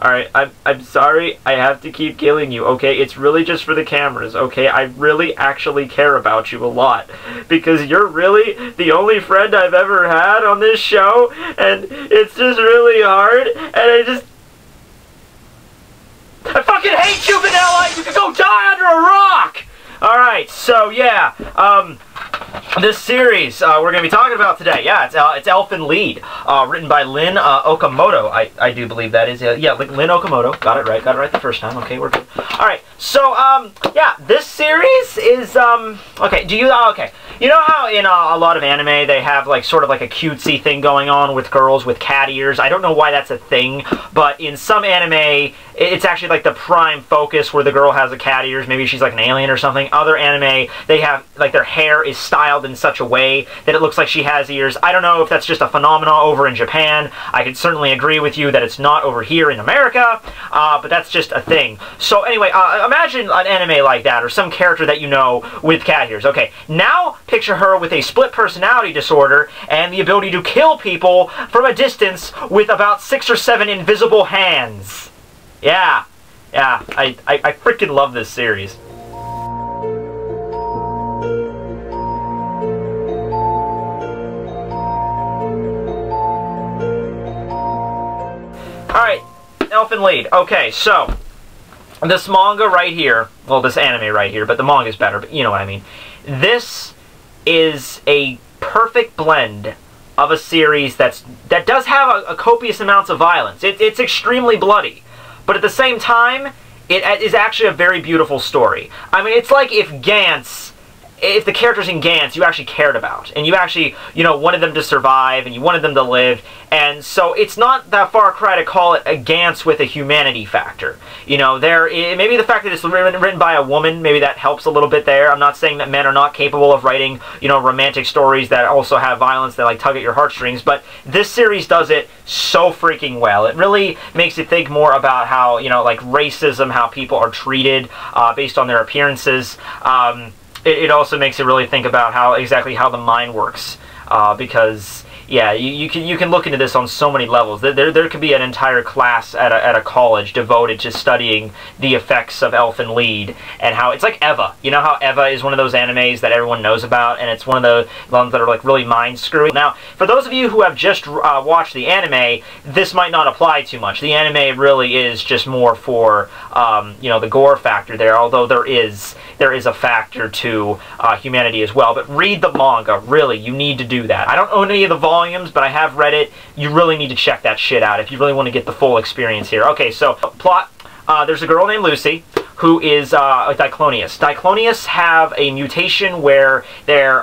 Alright, I'm sorry I have to keep killing you, okay? It's really just for the cameras, okay? I really actually care about you a lot. Because you're really the only friend I've ever had on this show, and it's just really hard, and I fucking hate you, Vanilla! You can go die under a rock! Alright, so yeah, this series we're going to be talking about today, yeah, it's Elfen Lied, written by Lynn Okamoto, I do believe that is, yeah, Lynn Okamoto, got it right the first time, okay, we're good. Alright, so, yeah, this series is, okay, okay, you know how in a lot of anime they have, like, sort of like a cutesy thing going on with girls with cat ears? I don't know why that's a thing, but in some anime, it's actually like the prime focus where the girl has a cat ears, maybe she's like an alien or something. Other anime, they have, like, their hair is styled in such a way that it looks like she has ears. I don't know if that's just a phenomenon over in Japan. I can certainly agree with you that it's not over here in America, but that's just a thing. So anyway, imagine an anime like that, or some character that you know with cat ears. Okay, now picture her with a split personality disorder and the ability to kill people from a distance with about 6 or 7 invisible hands. Yeah, I freaking love this series. Alright, Elfen Lied. Okay, so, this manga right here, well, this anime right here, but the manga's better, but you know what I mean. This is a perfect blend of a series that does have a copious amounts of violence. It's extremely bloody. But at the same time, it is actually a very beautiful story. I mean, it's like if the characters in Gantz you actually cared about, and you actually, you know, wanted them to survive, and you wanted them to live, and so it's not that far cry to call it a Gantz with a humanity factor. You know, maybe the fact that it's written by a woman, maybe that helps a little bit there. I'm not saying that men are not capable of writing, you know, romantic stories that also have violence that, like, tug at your heartstrings, but this series does it so freaking well. It really makes you think more about how, you know, like, racism, how people are treated based on their appearances. It also makes you really think about exactly how the mind works, because yeah, you can look into this on so many levels. There could be an entire class at a college devoted to studying the effects of Elfen Lied, and how it's like Eva. You know how Eva is one of those animes that everyone knows about, and it's one of the ones that are like really mind screwing. Now, for those of you who have just watched the anime, this might not apply too much. The anime really is just more for you know, the gore factor there, although there is a factor to humanity as well. But read the manga, really, you need to do that. I don't own any of the volumes, but I have read it. You really need to check that shit out if you really want to get the full experience here. Okay, so, plot. There's a girl named Lucy who is a Diclonius. Diclonius have a mutation where they're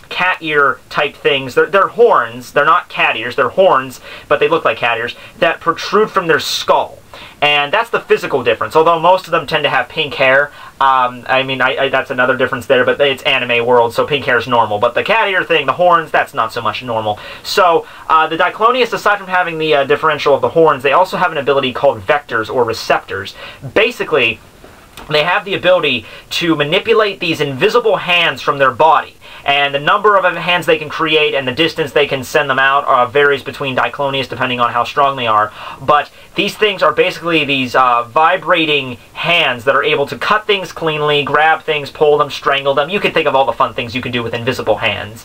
cat ear type things. They're horns. They're not cat ears. They're horns, but they look like cat ears, that protrude from their skull. And that's the physical difference, although most of them tend to have pink hair. I mean, that's another difference there, but it's anime world, so pink hair is normal. But the cat ear thing, the horns, that's not so much normal. So, the Diclonius, aside from having the differential of the horns, they also have an ability called vectors, or receptors. Basically, they have the ability to manipulate these invisible hands from their body. And the number of hands they can create and the distance they can send them out varies between Diclonius depending on how strong they are. But these things are basically these vibrating hands that are able to cut things cleanly, grab things, pull them, strangle them. You can think of all the fun things you can do with invisible hands.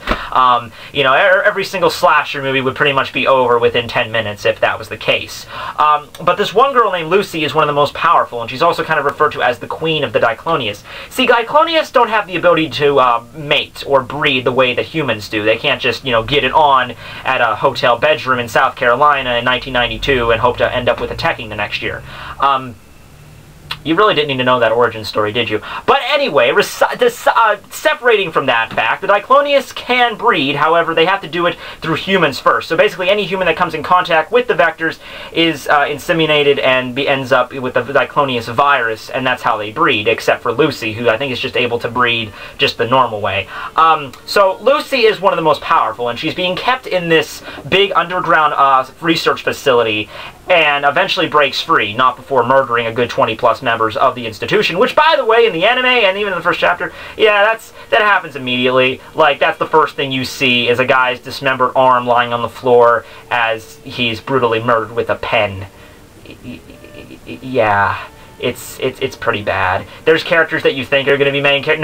You know, every single slasher movie would pretty much be over within 10 minutes if that was the case. But this one girl named Lucy is one of the most powerful, and she's also kind of referred to as the queen of the Diclonius. See, Diclonius don't have the ability to mate or breed the way that humans do. They can't just, you know, get it on at a hotel bedroom in South Carolina in 1992 and hope to end up with a Tekking the next year. You really didn't need to know that origin story, did you? But anyway, separating from that fact, the Diclonius can breed, however, they have to do it through humans first. So basically, any human that comes in contact with the vectors is inseminated and ends up with the Diclonius virus, and that's how they breed, except for Lucy, who I think is just able to breed just the normal way. So Lucy is one of the most powerful, and she's being kept in this big underground research facility, and eventually breaks free, not before murdering a good 20+ members of the institution, which, by the way, in the anime, and even in the first chapter, yeah, that happens immediately. Like, that's the first thing you see, is a guy's dismembered arm lying on the floor as he's brutally murdered with a pen. yeah, it's pretty bad. There's characters that you think are going to be main characters.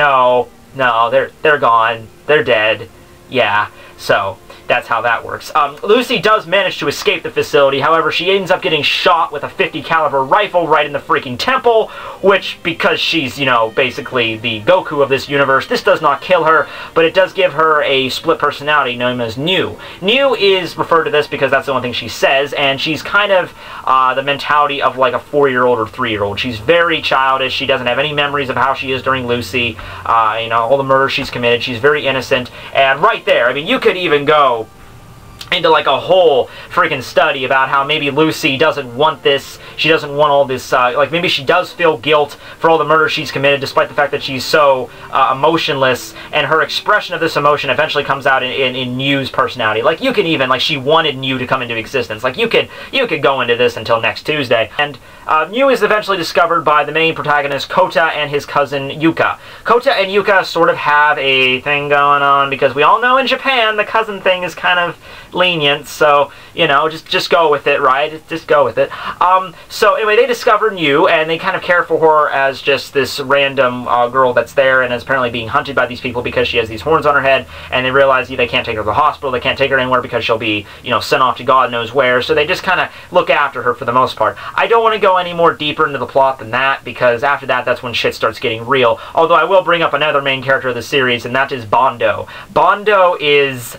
No, they're gone. They're dead. Yeah, so that's how that works. Lucy does manage to escape the facility. However, she ends up getting shot with a .50 caliber rifle right in the freaking temple, which, because she's, you know, basically the Goku of this universe, this does not kill her, but it does give her a split personality known as New. New is referred to this because that's the only thing she says, and she's kind of the mentality of like a 4-year-old or 3-year-old. She's very childish. She doesn't have any memories of how she is during Lucy, you know, all the murders she's committed. She's very innocent, and right there, I mean, you could even go into like a whole freaking study about how maybe Lucy doesn't want this, she doesn't want all this, like maybe she does feel guilt for all the murders she's committed despite the fact that she's so emotionless, and her expression of this emotion eventually comes out in New's personality. Like you can even, like she wanted New to come into existence. Like you could go into this until next Tuesday. And New is eventually discovered by the main protagonist, Kota, and his cousin, Yuka. Kota and Yuka sort of have a thing going on, because we all know in Japan the cousin thing is kind of lenient, so, you know, just go with it, right? Just go with it. So anyway, they discover New, and they kind of care for her as just this random girl that's there, and is apparently being hunted by these people because she has these horns on her head, and they realize they can't take her to the hospital, they can't take her anywhere because she'll be, you know, sent off to God knows where, so they just kind of look after her for the most part. I don't want to go any more deeper into the plot than that, because after that, that's when shit starts getting real, although I will bring up another main character of the series, and that is Bondo. Bondo is,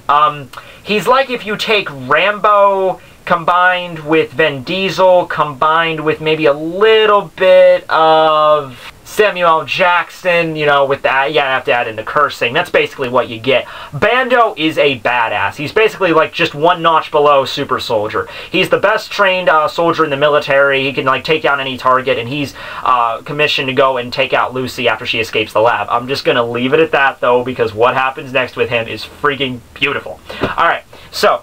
he's like if you take Rambo combined with Vin Diesel, combined with maybe a little bit of Samuel L. Jackson, you know, with that, yeah, I have to add in the cursing. That's basically what you get. Bando is a badass. He's basically like just one notch below Super Soldier. He's the best trained soldier in the military. He can like take down any target, and he's commissioned to go and take out Lucy after she escapes the lab. I'm just gonna leave it at that though, because what happens next with him is freaking beautiful. Alright, so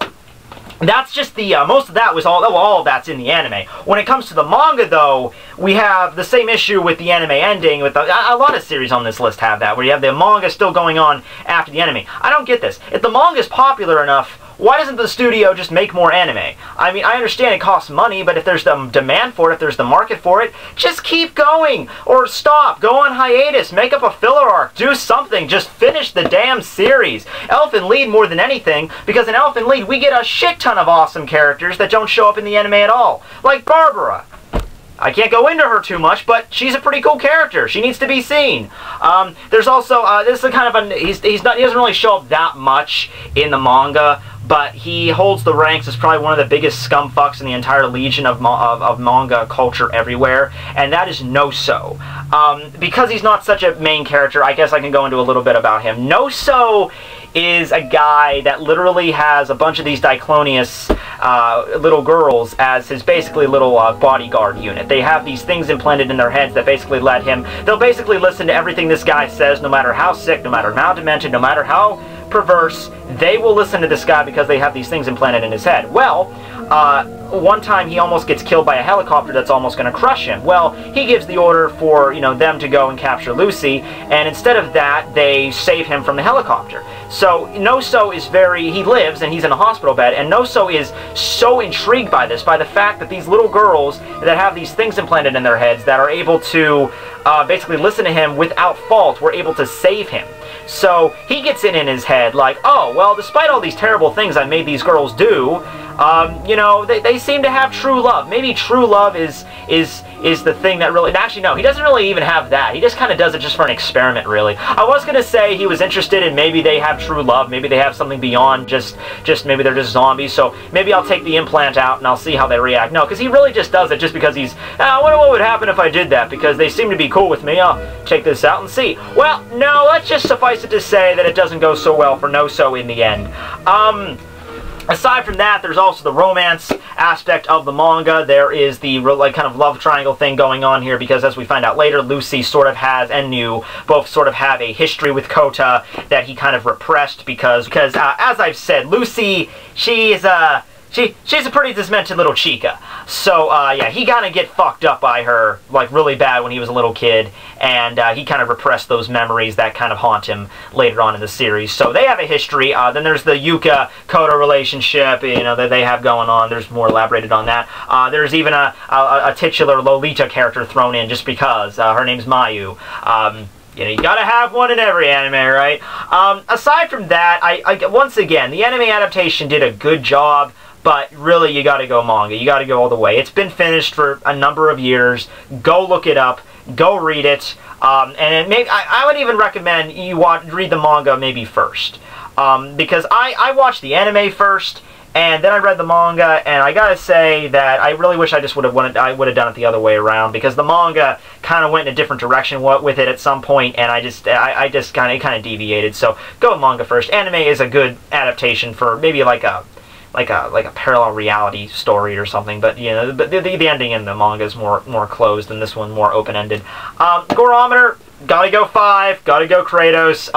that's just the, most of that was all of that's in the anime. When it comes to the manga, though, we have the same issue with the anime ending. With a lot of series on this list have that, where you have the manga still going on after the anime. I don't get this. If the manga is popular enough, why doesn't the studio just make more anime? I mean, I understand it costs money, but if there's the demand for it, if there's the market for it, just keep going! Or stop, go on hiatus, make up a filler arc, do something, just finish the damn series. Elfen Lied more than anything, because in Elfen Lied we get a shit ton of awesome characters that don't show up in the anime at all. Like Barbara. I can't go into her too much, but she's a pretty cool character. She needs to be seen. There's also, this is a kind of he doesn't really show up that much in the manga, but he holds the ranks as probably one of the biggest scumfucks in the entire legion of manga culture everywhere, and that is Noso. Because he's not such a main character, I guess I can go into a little bit about him. Noso is a guy that literally has a bunch of these Diclonius little girls as his basically little bodyguard unit. They have these things implanted in their heads that basically let him, they'll basically listen to everything this guy says, no matter how sick, no matter how demented, no matter how perverse, they will listen to this guy because they have these things implanted in his head. Well, one time he almost gets killed by a helicopter that's almost going to crush him. Well, he gives the order for, you know, them to go and capture Lucy, and instead of that, they save him from the helicopter. So Noso is he lives and he's in a hospital bed, and Noso is so intrigued by this, by the fact that these little girls that have these things implanted in their heads that are able to basically listen to him without fault, were able to save him. So he gets in his head like, oh, well, despite all these terrible things I made these girls do, you know, they seem to have true love. Maybe true love is the thing that really... Actually, no, he doesn't really even have that. He just kind of does it just for an experiment, really. I was going to say he was interested in maybe they have true love. Maybe they have something beyond just maybe they're just zombies. So maybe I'll take the implant out and I'll see how they react. No, because he really just does it just because he's... I wonder what would happen if I did that, because they seem to be cool with me. I'll take this out and see. Well, no, let's just suffice it to say that it doesn't go so well for Noso in the end. Aside from that, there's also the romance aspect of the manga. There is the like kind of love triangle thing going on here, because as we find out later, Lucy sort of has, and New, both sort of have a history with Kota that he kind of repressed because as I've said, Lucy, she's she's a pretty dismented little chica. So, yeah, he kind of get fucked up by her, like, really bad when he was a little kid, and he kind of repressed those memories that kind of haunt him later on in the series. So they have a history. Then there's the Yuka-Koto relationship, you know, that they have going on. There's more elaborated on that. There's even a titular Lolita character thrown in just because. Her name's Mayu. You know, you gotta have one in every anime, right? Aside from that, once again, the anime adaptation did a good job, but really, you gotta go manga. You gotta go all the way. It's been finished for a number of years. Go look it up. Go read it. And maybe I would even recommend you read the manga maybe first. Because I watched the anime first, and then I read the manga, and I gotta say that I really wish I just would have done it the other way around, because the manga kind of went in a different direction with it at some point, and I just kind of deviated. So go manga first. Anime is a good adaptation for maybe like a parallel reality story or something, but you know, the ending in the manga is more closed, and this one more open-ended. Gorometer, gotta go 5, gotta go Kratos.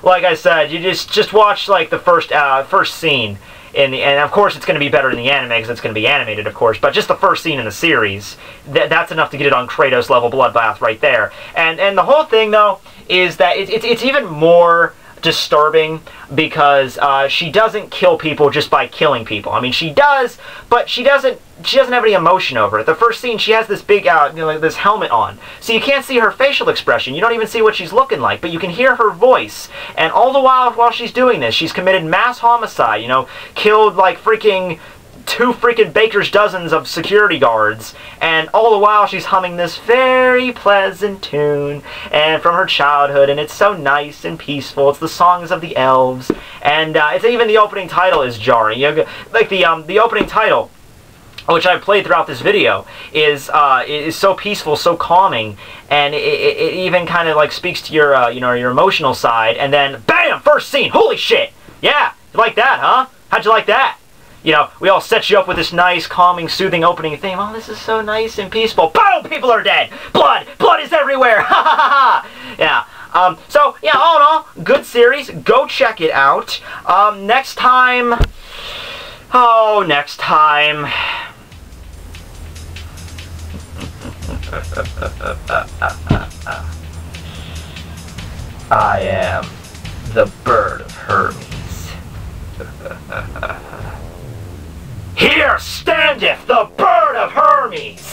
Like I said, you just watch like the first scene. And of course it's going to be better in the anime because it's going to be animated, of course, but just the first scene in the series, that's enough to get it on Kratos level bloodbath right there. And the whole thing, though, is that it's even more disturbing because she doesn't kill people just by killing people. I mean, she does, but she doesn't have any emotion over it. The first scene, she has this big, this helmet on, so you can't see her facial expression. You don't even see what she's looking like, but you can hear her voice. And all the while she's doing this, she's committed mass homicide. You know, killed like freaking 2 freaking baker's dozens of security guards, and all the while she's humming this very pleasant tune and from her childhood, and it's so nice and peaceful. It's the songs of the elves, and it's even the opening title is jarring. You know, like the opening title, which I've played throughout this video, is so peaceful, so calming, and it even kind of like speaks to your your emotional side. And then bam, first scene, holy shit, yeah, you like that, huh? How'd you like that? You know, we all set you up with this nice, calming, soothing opening theme. Oh, this is so nice and peaceful. Boom! People are dead. Blood is everywhere. Ha ha ha! Yeah. So yeah, all in all, good series. Go check it out. Next time. Oh, next time. I am the Bird of Hermes. Here standeth the Bird of Hermes!